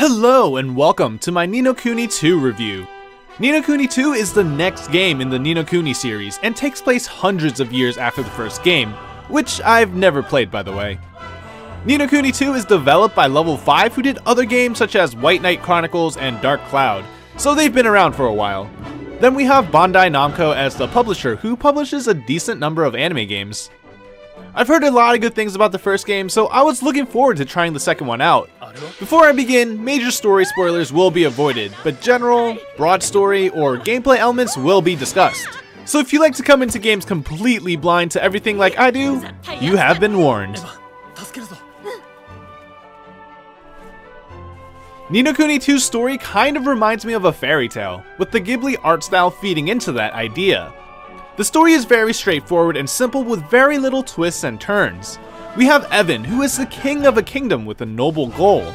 Hello and welcome to my Ni no Kuni II review. Ni no Kuni II is the next game in the Ni no Kuni series and takes place hundreds of years after the first game, which I've never played by the way. Ni no Kuni II is developed by Level 5 who did other games such as White Knight Chronicles and Dark Cloud, so they've been around for a while. Then we have Bandai Namco as the publisher who publishes a decent number of anime games. I've heard a lot of good things about the first game, so I was looking forward to trying the second one out. Before I begin, major story spoilers will be avoided, but general, broad story, or gameplay elements will be discussed. So if you like to come into games completely blind to everything like I do, you have been warned. Ni no Kuni 2's story kind of reminds me of a fairy tale, with the Ghibli art style feeding into that idea. The story is very straightforward and simple with very little twists and turns. We have Evan, who is the king of a kingdom with a noble goal.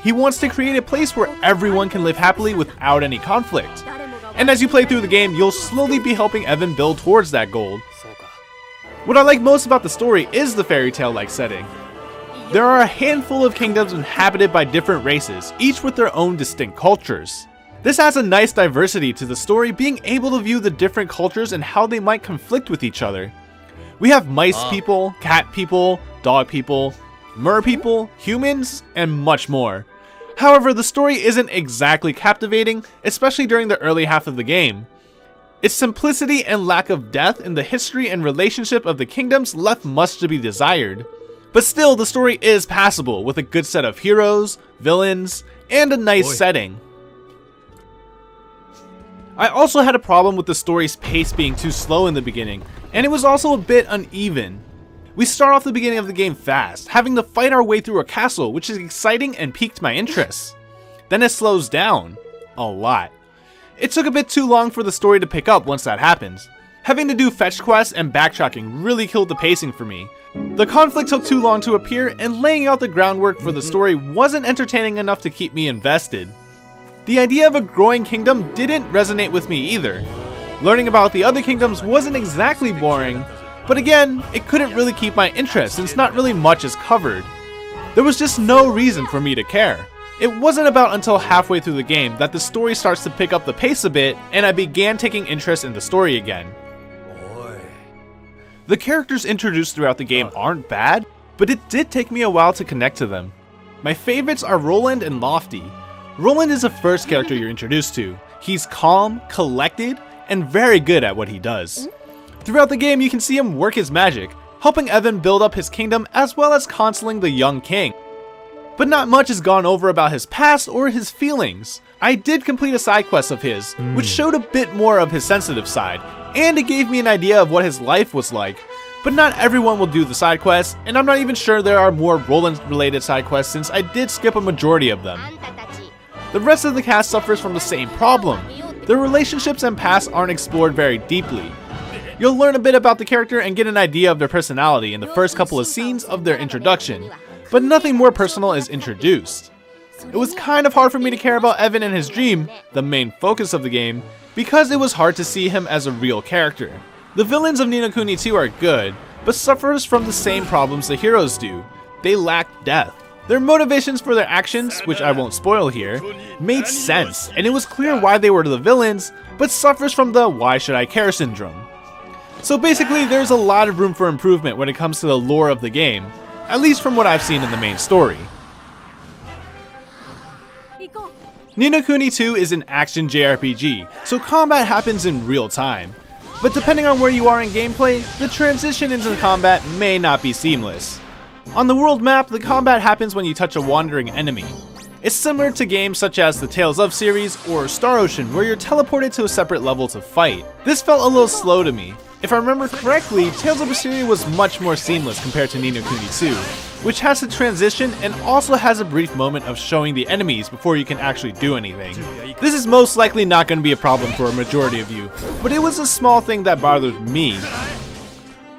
He wants to create a place where everyone can live happily without any conflict. And as you play through the game, you'll slowly be helping Evan build towards that goal. What I like most about the story is the fairy tale-like setting. There are a handful of kingdoms inhabited by different races, each with their own distinct cultures. This adds a nice diversity to the story, being able to view the different cultures and how they might conflict with each other. We have mice people, cat people, dog people, mer people, humans, and much more. However, the story isn't exactly captivating, especially during the early half of the game. Its simplicity and lack of depth in the history and relationship of the kingdoms left much to be desired. But still, the story is passable, with a good set of heroes, villains, and a nice setting. I also had a problem with the story's pace being too slow in the beginning, and it was also a bit uneven. We start off the beginning of the game fast, having to fight our way through a castle, which is exciting and piqued my interest. Then it slows down. A lot. It took a bit too long for the story to pick up once that happens. Having to do fetch quests and backtracking really killed the pacing for me. The conflict took too long to appear, and laying out the groundwork for the story wasn't entertaining enough to keep me invested. The idea of a growing kingdom didn't resonate with me either. Learning about the other kingdoms wasn't exactly boring, but again, it couldn't really keep my interest since not really much is covered. There was just no reason for me to care. It wasn't about until halfway through the game that the story starts to pick up the pace a bit and I began taking interest in the story again. The characters introduced throughout the game aren't bad, but it did take me a while to connect to them. My favorites are Roland and Lofty. Roland is the first character you're introduced to. He's calm, collected, and very good at what he does. Throughout the game, you can see him work his magic, helping Evan build up his kingdom as well as counseling the young king. But not much is gone over about his past or his feelings. I did complete a side quest of his, which showed a bit more of his sensitive side, and it gave me an idea of what his life was like. But not everyone will do the side quests, and I'm not even sure there are more Roland-related side quests since I did skip a majority of them. The rest of the cast suffers from the same problem. Their relationships and past aren't explored very deeply. You'll learn a bit about the character and get an idea of their personality in the first couple of scenes of their introduction, but nothing more personal is introduced. It was kind of hard for me to care about Evan and his dream, the main focus of the game, because it was hard to see him as a real character. The villains of Ni no Kuni 2 are good, but suffers from the same problems the heroes do. They lack depth. Their motivations for their actions, which I won't spoil here, made sense, and it was clear why they were the villains, but suffers from the why should I care syndrome. So basically, there's a lot of room for improvement when it comes to the lore of the game, at least from what I've seen in the main story. Ni no Kuni 2 is an action JRPG, so combat happens in real time. But depending on where you are in gameplay, the transition into combat may not be seamless. On the world map, the combat happens when you touch a wandering enemy. It's similar to games such as the Tales of series or Star Ocean where you're teleported to a separate level to fight. This felt a little slow to me. If I remember correctly, Tales of Berseria was much more seamless compared to Ni no Kuni 2, which has a transition and also has a brief moment of showing the enemies before you can actually do anything. This is most likely not going to be a problem for a majority of you, but it was a small thing that bothered me.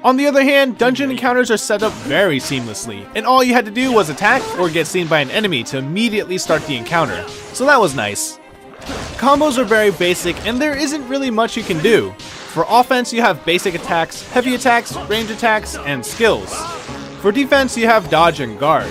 On the other hand, dungeon encounters are set up very seamlessly, and all you had to do was attack or get seen by an enemy to immediately start the encounter, so that was nice. Combos are very basic and there isn't really much you can do. For offense, you have basic attacks, heavy attacks, range attacks, and skills. For defense, you have dodge and guard.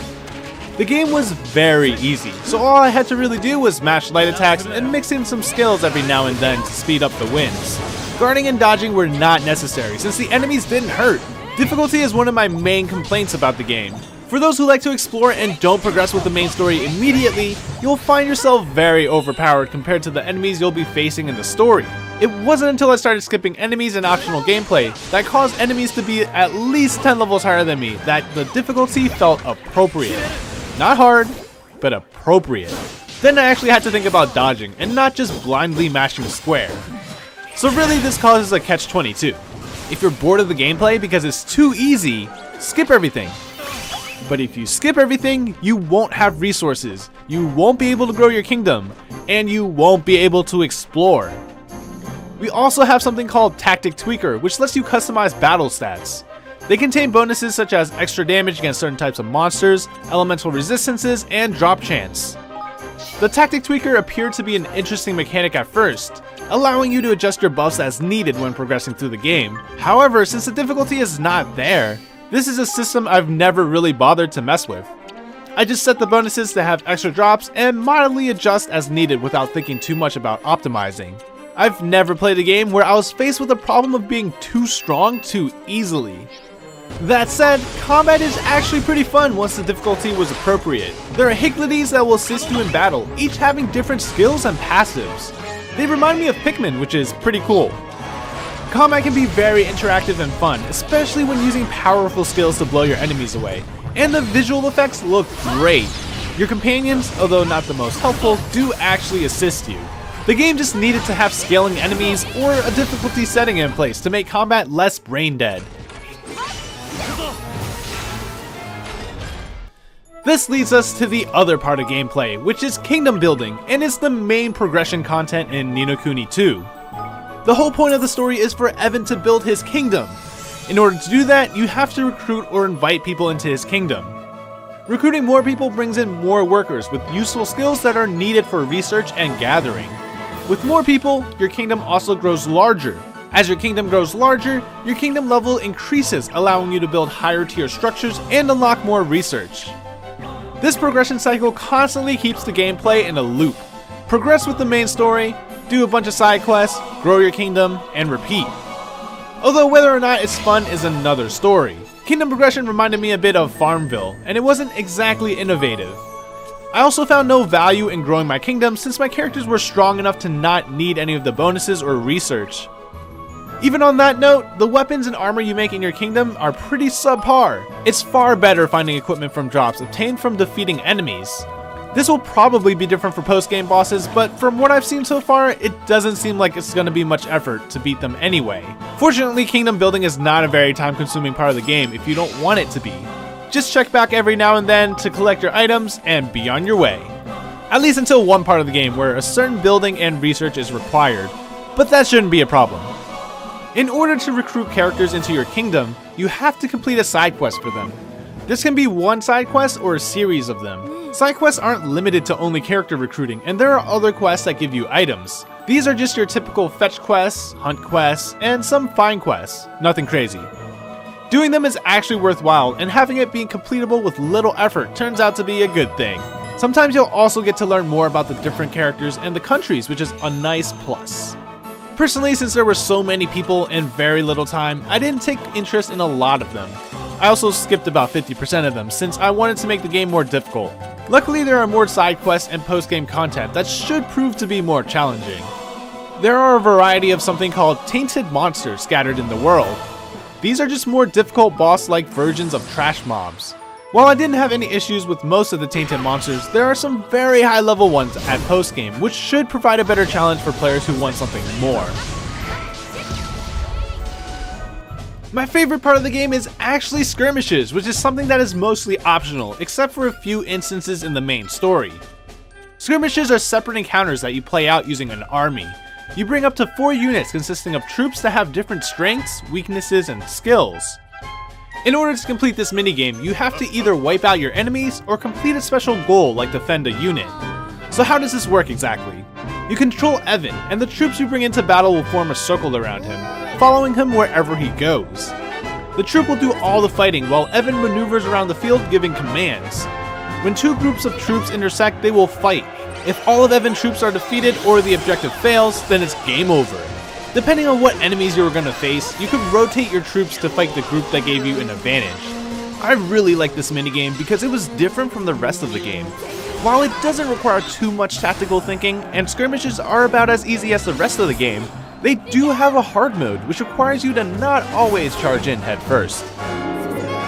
The game was very easy, so all I had to really do was mash light attacks and mix in some skills every now and then to speed up the wins. Guarding and dodging were not necessary since the enemies didn't hurt. Difficulty is one of my main complaints about the game. For those who like to explore and don't progress with the main story immediately, you'll find yourself very overpowered compared to the enemies you'll be facing in the story. It wasn't until I started skipping enemies and optional gameplay that caused enemies to be at least 10 levels higher than me that the difficulty felt appropriate. Not hard, but appropriate. Then I actually had to think about dodging and not just blindly mashing square. So really this causes a catch-22. If you're bored of the gameplay because it's too easy, skip everything. But if you skip everything, you won't have resources, you won't be able to grow your kingdom, and you won't be able to explore. We also have something called Tactic Tweaker, which lets you customize battle stats. They contain bonuses such as extra damage against certain types of monsters, elemental resistances, and drop chance. The Tactic Tweaker appeared to be an interesting mechanic at first, allowing you to adjust your buffs as needed when progressing through the game. However, since the difficulty is not there, this is a system I've never really bothered to mess with. I just set the bonuses to have extra drops and mildly adjust as needed without thinking too much about optimizing. I've never played a game where I was faced with the problem of being too strong too easily. That said, combat is actually pretty fun once the difficulty was appropriate. There are Higlities that will assist you in battle, each having different skills and passives. They remind me of Pikmin, which is pretty cool. Combat can be very interactive and fun, especially when using powerful skills to blow your enemies away, and the visual effects look great. Your companions, although not the most helpful, do actually assist you. The game just needed to have scaling enemies or a difficulty setting in place to make combat less brain dead. This leads us to the other part of gameplay, which is kingdom building, and is the main progression content in Ni no Kuni II. The whole point of the story is for Evan to build his kingdom. In order to do that, you have to recruit or invite people into his kingdom. Recruiting more people brings in more workers with useful skills that are needed for research and gathering. With more people, your kingdom also grows larger. As your kingdom grows larger, your kingdom level increases, allowing you to build higher tier structures and unlock more research. This progression cycle constantly keeps the gameplay in a loop. Progress with the main story, do a bunch of side quests, grow your kingdom, and repeat. Although whether or not it's fun is another story. Kingdom progression reminded me a bit of Farmville, and it wasn't exactly innovative. I also found no value in growing my kingdom since my characters were strong enough to not need any of the bonuses or research. Even on that note, the weapons and armor you make in your kingdom are pretty subpar. It's far better finding equipment from drops obtained from defeating enemies. This will probably be different for post-game bosses, but from what I've seen so far, it doesn't seem like it's going to be much effort to beat them anyway. Fortunately, kingdom building is not a very time-consuming part of the game if you don't want it to be. Just check back every now and then to collect your items and be on your way. At least until one part of the game where a certain building and research is required, but that shouldn't be a problem. In order to recruit characters into your kingdom, you have to complete a side quest for them. This can be one side quest or a series of them. Side quests aren't limited to only character recruiting, and there are other quests that give you items. These are just your typical fetch quests, hunt quests, and some find quests. Nothing crazy. Doing them is actually worthwhile, and having it being completable with little effort turns out to be a good thing. Sometimes you'll also get to learn more about the different characters and the countries, which is a nice plus. Personally, since there were so many people and very little time, I didn't take interest in a lot of them. I also skipped about 50% of them since I wanted to make the game more difficult. Luckily, there are more side quests and post-game content that should prove to be more challenging. There are a variety of something called tainted monsters scattered in the world. These are just more difficult boss-like versions of trash mobs. While I didn't have any issues with most of the tainted monsters, there are some very high level ones at post-game, which should provide a better challenge for players who want something more. My favorite part of the game is actually Skirmishes, which is something that is mostly optional, except for a few instances in the main story. Skirmishes are separate encounters that you play out using an army. You bring up to 4 units consisting of troops that have different strengths, weaknesses, and skills. In order to complete this minigame, you have to either wipe out your enemies or complete a special goal like defend a unit. So how does this work exactly? You control Evan, and the troops you bring into battle will form a circle around him, following him wherever he goes. The troop will do all the fighting while Evan maneuvers around the field giving commands. When two groups of troops intersect, they will fight. If all of Evan's troops are defeated or the objective fails, then it's game over. Depending on what enemies you're going to face, you can rotate your troops to fight the group that gave you an advantage. I really like this minigame because it was different from the rest of the game. While it doesn't require too much tactical thinking, and skirmishes are about as easy as the rest of the game, they do have a hard mode, which requires you to not always charge in head first.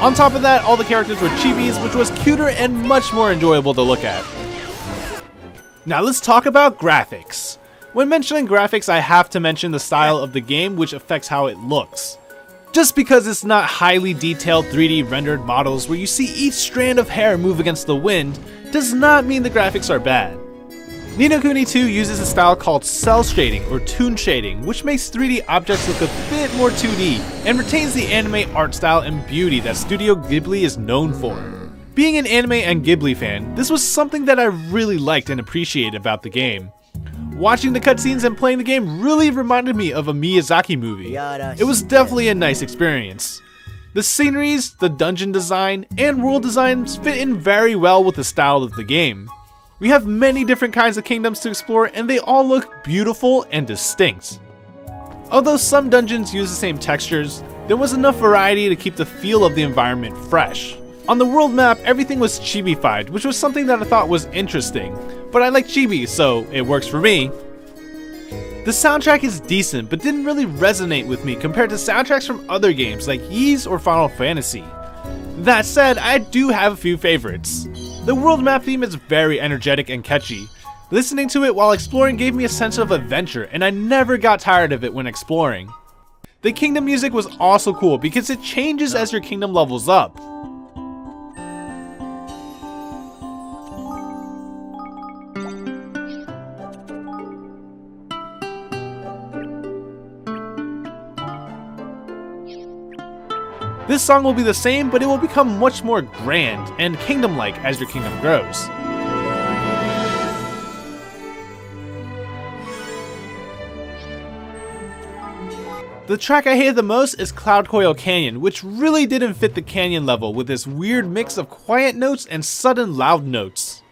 On top of that, all the characters were chibis, which was cuter and much more enjoyable to look at. Now let's talk about graphics. When mentioning graphics, I have to mention the style of the game, which affects how it looks. Just because it's not highly detailed 3D rendered models where you see each strand of hair move against the wind, does not mean the graphics are bad. Kuni II uses a style called cel shading or toon shading, which makes 3D objects look a bit more 2D and retains the anime art style and beauty that Studio Ghibli is known for. Being an anime and Ghibli fan, this was something that I really liked and appreciated about the game. Watching the cutscenes and playing the game really reminded me of a Miyazaki movie. It was definitely a nice experience. The sceneries, the dungeon design, and world designs fit in very well with the style of the game. We have many different kinds of kingdoms to explore and they all look beautiful and distinct. Although some dungeons use the same textures, there was enough variety to keep the feel of the environment fresh. On the world map, everything was chibi-fied, which was something that I thought was interesting, but I like chibi, so it works for me. The soundtrack is decent, but didn't really resonate with me compared to soundtracks from other games like Ys or Final Fantasy. That said, I do have a few favorites. The world map theme is very energetic and catchy. Listening to it while exploring gave me a sense of adventure, and I never got tired of it when exploring. The kingdom music was also cool because it changes as your kingdom levels up. This song will be the same, but it will become much more grand and kingdom-like as your kingdom grows. The track I hated the most is Cloud Coil Canyon, which really didn't fit the canyon level with this weird mix of quiet notes and sudden loud notes.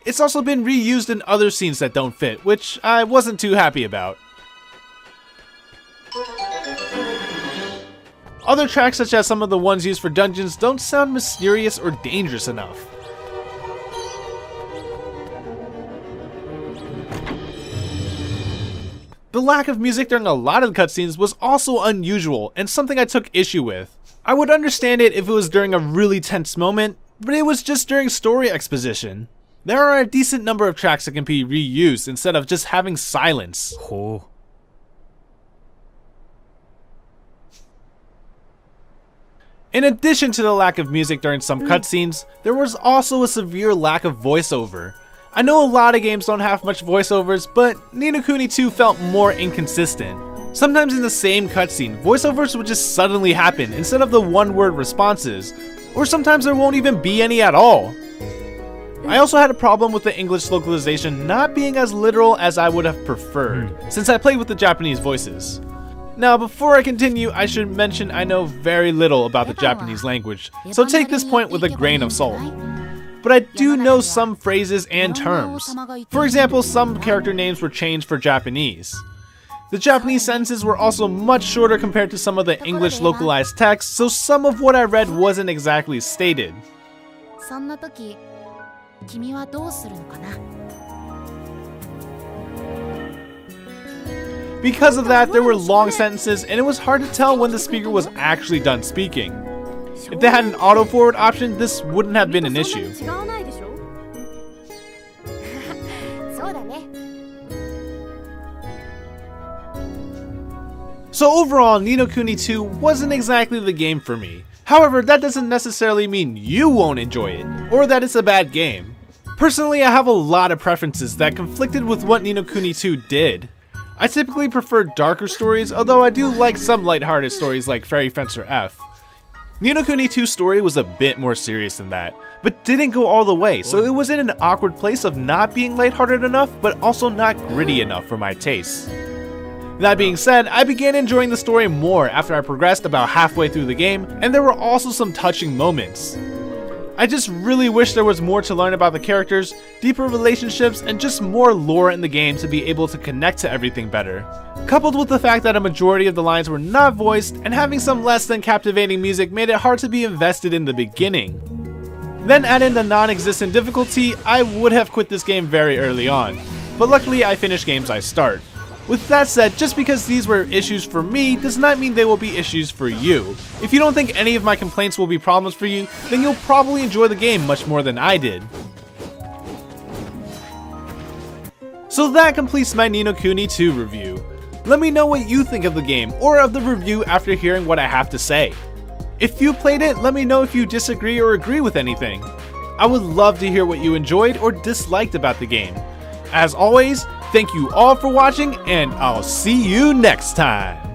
It's also been reused in other scenes that don't fit, which I wasn't too happy about. Other tracks, such as some of the ones used for dungeons, don't sound mysterious or dangerous enough. The lack of music during a lot of the cutscenes was also unusual and something I took issue with. I would understand it if it was during a really tense moment, but it was just during story exposition. There are a decent number of tracks that can be reused instead of just having silence. In addition to the lack of music during some cutscenes, there was also a severe lack of voiceover. I know a lot of games don't have much voiceovers, but Kuni II felt more inconsistent. Sometimes in the same cutscene, voiceovers would just suddenly happen instead of the one-word responses, or sometimes there won't even be any at all. I also had a problem with the English localization not being as literal as I would have preferred, since I played with the Japanese voices. Now, before I continue, I should mention I know very little about the Japanese language, so take this point with a grain of salt. But I do know some phrases and terms. For example, some character names were changed for Japanese. The Japanese sentences were also much shorter compared to some of the English localized text, so some of what I read wasn't exactly stated. Because of that, there were long sentences and it was hard to tell when the speaker was actually done speaking. If they had an auto-forward option, this wouldn't have been an issue. So overall, Kuni II wasn't exactly the game for me. However, that doesn't necessarily mean you won't enjoy it, or that it's a bad game. Personally, I have a lot of preferences that conflicted with what Kuni II did. I typically prefer darker stories, although I do like some lighthearted stories like Fairy Fencer F. Kuni II's story was a bit more serious than that, but didn't go all the way, so it was in an awkward place of not being lighthearted enough, but also not gritty enough for my tastes. That being said, I began enjoying the story more after I progressed about halfway through the game, and there were also some touching moments. I just really wish there was more to learn about the characters, deeper relationships, and just more lore in the game to be able to connect to everything better. Coupled with the fact that a majority of the lines were not voiced, and having some less than captivating music made it hard to be invested in the beginning. Then add in the non-existent difficulty, I would have quit this game very early on, but luckily I finish games I start. With that said, just because these were issues for me does not mean they will be issues for you. If you don't think any of my complaints will be problems for you, then you'll probably enjoy the game much more than I did. So that completes my Ni no Kuni 2 review. Let me know what you think of the game, or of the review after hearing what I have to say. If you played it, let me know if you disagree or agree with anything. I would love to hear what you enjoyed or disliked about the game. As always, thank you all for watching, and I'll see you next time!